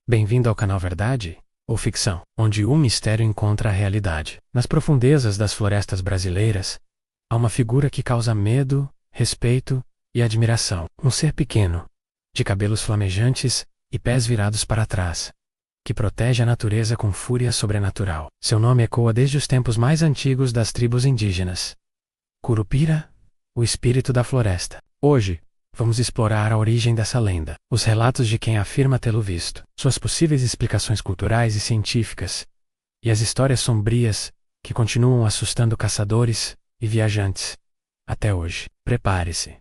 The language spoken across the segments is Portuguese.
Bem-vindo ao canal Verdade ou Ficção, onde o mistério encontra a realidade. Nas profundezas das florestas brasileiras, há uma figura que causa medo, respeito e admiração. Um ser pequeno, de cabelos flamejantes e pés virados para trás, que protege a natureza com fúria sobrenatural. Seu nome ecoa desde os tempos mais antigos das tribos indígenas. Curupira, o espírito da floresta. Hoje, vamos explorar a origem dessa lenda, os relatos de quem afirma tê-lo visto, suas possíveis explicações culturais e científicas, e as histórias sombrias que continuam assustando caçadores e viajantes até hoje. Prepare-se,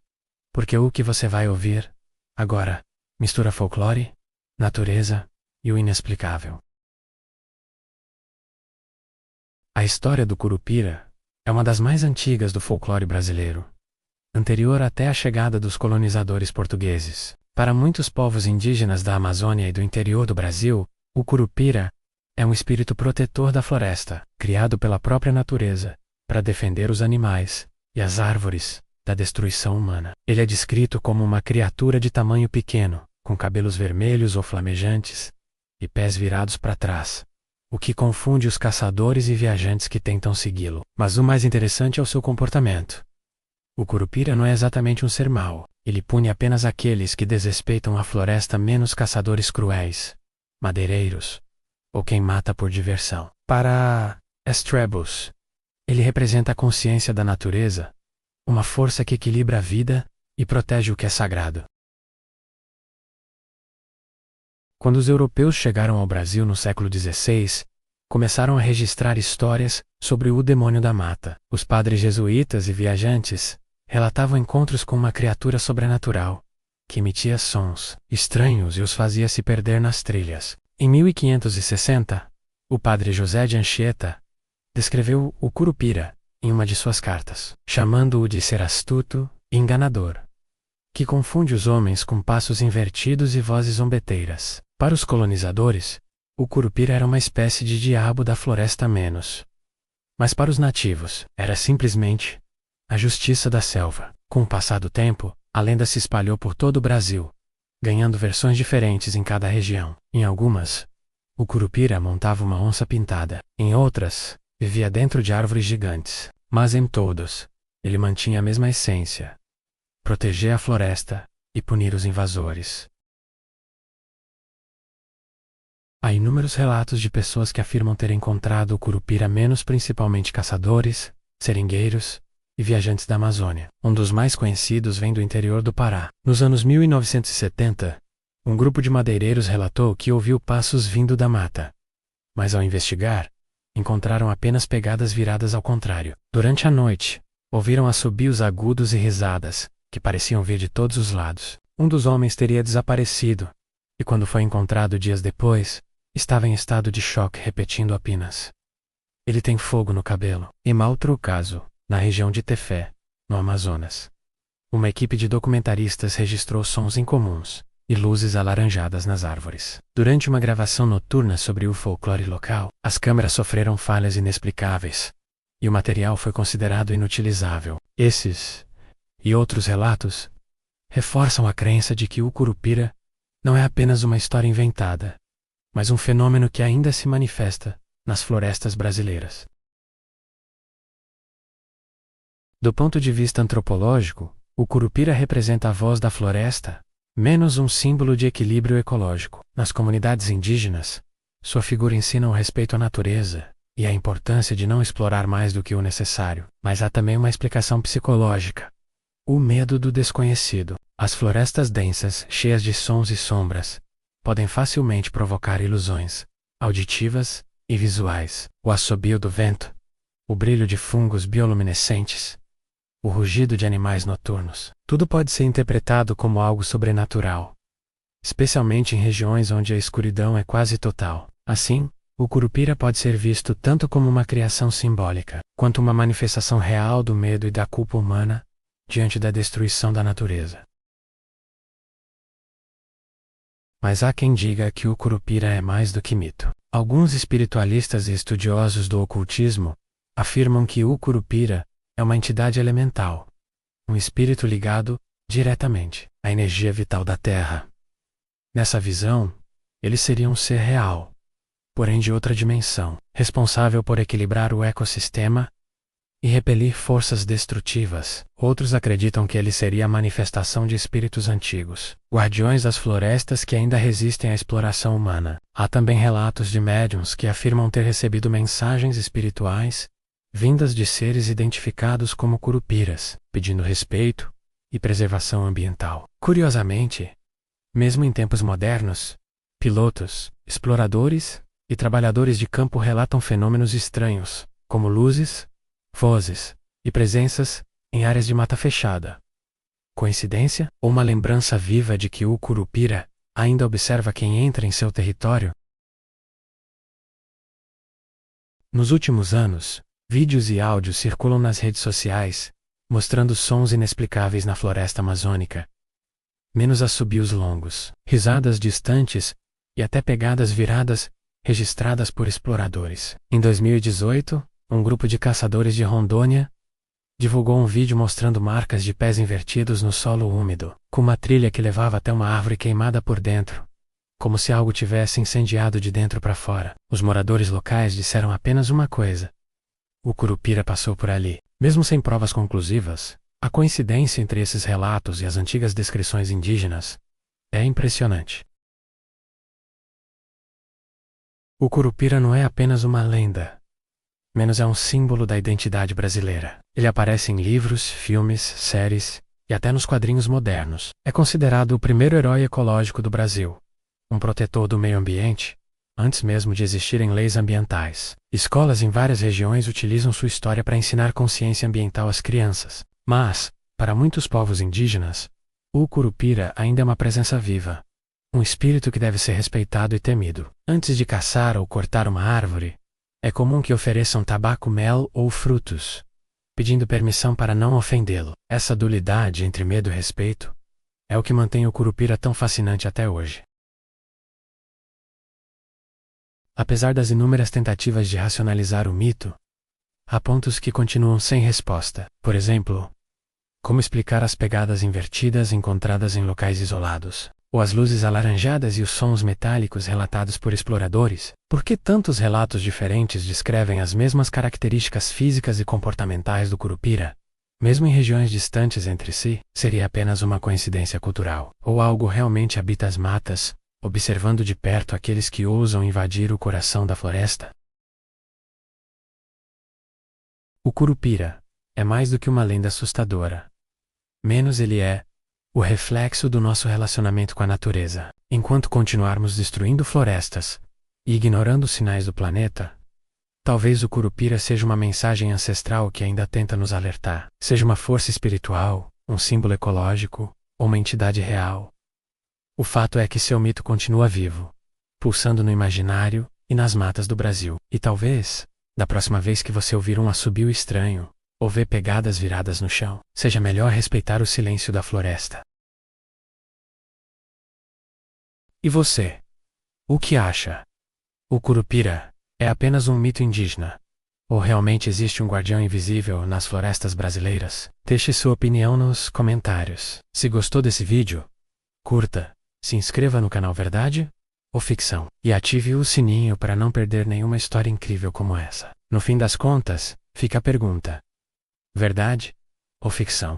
porque o que você vai ouvir agora mistura folclore, natureza e o inexplicável. A história do Curupira é uma das mais antigas do folclore brasileiro, anterior até a chegada dos colonizadores portugueses. Para muitos povos indígenas da Amazônia e do interior do Brasil, o Curupira é um espírito protetor da floresta, criado pela própria natureza, para defender os animais e as árvores da destruição humana. Ele é descrito como uma criatura de tamanho pequeno, com cabelos vermelhos ou flamejantes e pés virados para trás, o que confunde os caçadores e viajantes que tentam segui-lo. Mas o mais interessante é o seu comportamento. O Curupira não é exatamente um ser mau. Ele pune apenas aqueles que desrespeitam a floresta, menos caçadores cruéis, madeireiros ou quem mata por diversão. Para Estrebos, ele representa a consciência da natureza, uma força que equilibra a vida e protege o que é sagrado. Quando os europeus chegaram ao Brasil no século XVI, começaram a registrar histórias sobre o demônio da mata. Os padres jesuítas e viajantes relatavam encontros com uma criatura sobrenatural, que emitia sons estranhos e os fazia se perder nas trilhas. Em 1560, o padre José de Anchieta descreveu o Curupira em uma de suas cartas, chamando-o de ser astuto e enganador, que confunde os homens com passos invertidos e vozes zombeteiras. Para os colonizadores, o Curupira era uma espécie de diabo da floresta menos. Mas para os nativos, era simplesmente a justiça da selva. Com o passar do tempo, a lenda se espalhou por todo o Brasil, ganhando versões diferentes em cada região. Em algumas, o Curupira montava uma onça pintada. Em outras, vivia dentro de árvores gigantes. Mas em todos, ele mantinha a mesma essência: proteger a floresta e punir os invasores. Há inúmeros relatos de pessoas que afirmam ter encontrado o Curupira, menos principalmente caçadores, seringueiros e viajantes da Amazônia. Um dos mais conhecidos vem do interior do Pará. Nos anos 1970, um grupo de madeireiros relatou que ouviu passos vindo da mata. Mas ao investigar, encontraram apenas pegadas viradas ao contrário. Durante a noite, ouviram assobios agudos e risadas, que pareciam vir de todos os lados. Um dos homens teria desaparecido, e quando foi encontrado dias depois, estava em estado de choque, repetindo apenas: "Ele tem fogo no cabelo." Em outro caso, na região de Tefé, no Amazonas, uma equipe de documentaristas registrou sons incomuns e luzes alaranjadas nas árvores. Durante uma gravação noturna sobre o folclore local, as câmeras sofreram falhas inexplicáveis, e o material foi considerado inutilizável. Esses e outros relatos reforçam a crença de que o Curupira não é apenas uma história inventada, mas um fenômeno que ainda se manifesta nas florestas brasileiras. Do ponto de vista antropológico, o Curupira representa a voz da floresta, menos um símbolo de equilíbrio ecológico. Nas comunidades indígenas, sua figura ensina o respeito à natureza e a importância de não explorar mais do que o necessário. Mas há também uma explicação psicológica: o medo do desconhecido. As florestas densas, cheias de sons e sombras, podem facilmente provocar ilusões auditivas e visuais. O assobio do vento, o brilho de fungos bioluminescentes, o rugido de animais noturnos, tudo pode ser interpretado como algo sobrenatural, especialmente em regiões onde a escuridão é quase total. Assim, o Curupira pode ser visto tanto como uma criação simbólica, quanto uma manifestação real do medo e da culpa humana diante da destruição da natureza. Mas há quem diga que o Curupira é mais do que mito. Alguns espiritualistas e estudiosos do ocultismo afirmam que o Curupira é uma entidade elemental, um espírito ligado diretamente à energia vital da Terra. Nessa visão, Ele seria um ser real, porém de outra dimensão, responsável por equilibrar o ecossistema e repelir forças destrutivas. Outros acreditam que ele seria a manifestação de espíritos antigos, guardiões das florestas que ainda resistem à exploração humana. Há também relatos de médiuns que afirmam ter recebido mensagens espirituais vindas de seres identificados como curupiras, pedindo respeito e preservação ambiental. Curiosamente, mesmo em tempos modernos, pilotos, exploradores e trabalhadores de campo relatam fenômenos estranhos, como luzes, vozes e presenças em áreas de mata fechada. Coincidência ou uma lembrança viva de que o curupira ainda observa quem entra em seu território? Nos últimos anos, vídeos e áudios circulam nas redes sociais, mostrando sons inexplicáveis na floresta amazônica. Menos assobios longos, risadas distantes e até pegadas viradas registradas por exploradores. Em 2018, um grupo de caçadores de Rondônia divulgou um vídeo mostrando marcas de pés invertidos no solo úmido, com uma trilha que levava até uma árvore queimada por dentro, como se algo tivesse incendiado de dentro para fora. Os moradores locais disseram apenas uma coisa: o curupira passou por ali. Mesmo sem provas conclusivas, a coincidência entre esses relatos e as antigas descrições indígenas é impressionante. O curupira não é apenas uma lenda, menos é um símbolo da identidade brasileira. Ele aparece em livros, filmes, séries e até nos quadrinhos modernos. É considerado o primeiro herói ecológico do Brasil, um protetor do meio ambiente, antes mesmo de existirem leis ambientais. Escolas em várias regiões utilizam sua história para ensinar consciência ambiental às crianças. Mas, para muitos povos indígenas, o curupira ainda é uma presença viva, um espírito que deve ser respeitado e temido. Antes de caçar ou cortar uma árvore, é comum que ofereçam tabaco, mel ou frutos, pedindo permissão para não ofendê-lo. Essa dualidade entre medo e respeito é o que mantém o curupira tão fascinante até hoje. Apesar das inúmeras tentativas de racionalizar o mito, há pontos que continuam sem resposta. Por exemplo, como explicar as pegadas invertidas encontradas em locais isolados? Ou as luzes alaranjadas e os sons metálicos relatados por exploradores? Por que tantos relatos diferentes descrevem as mesmas características físicas e comportamentais do curupira, mesmo em regiões distantes entre si? Seria apenas uma coincidência cultural? Ou algo realmente habita as matas, observando de perto aqueles que ousam invadir o coração da floresta? O curupira é mais do que uma lenda assustadora. Menos ele é o reflexo do nosso relacionamento com a natureza. Enquanto continuarmos destruindo florestas e ignorando os sinais do planeta, talvez o curupira seja uma mensagem ancestral que ainda tenta nos alertar. Seja uma força espiritual, um símbolo ecológico ou uma entidade real. O fato é que seu mito continua vivo, pulsando no imaginário e nas matas do Brasil. E talvez, da próxima vez que você ouvir um assobio estranho, ou ver pegadas viradas no chão, seja melhor respeitar o silêncio da floresta. E você? O que acha? O curupira é apenas um mito indígena? Ou realmente existe um guardião invisível nas florestas brasileiras? Deixe sua opinião nos comentários. Se gostou desse vídeo, curta, se inscreva no canal Verdade ou Ficção e ative o sininho para não perder nenhuma história incrível como essa. No fim das contas, fica a pergunta: verdade ou ficção?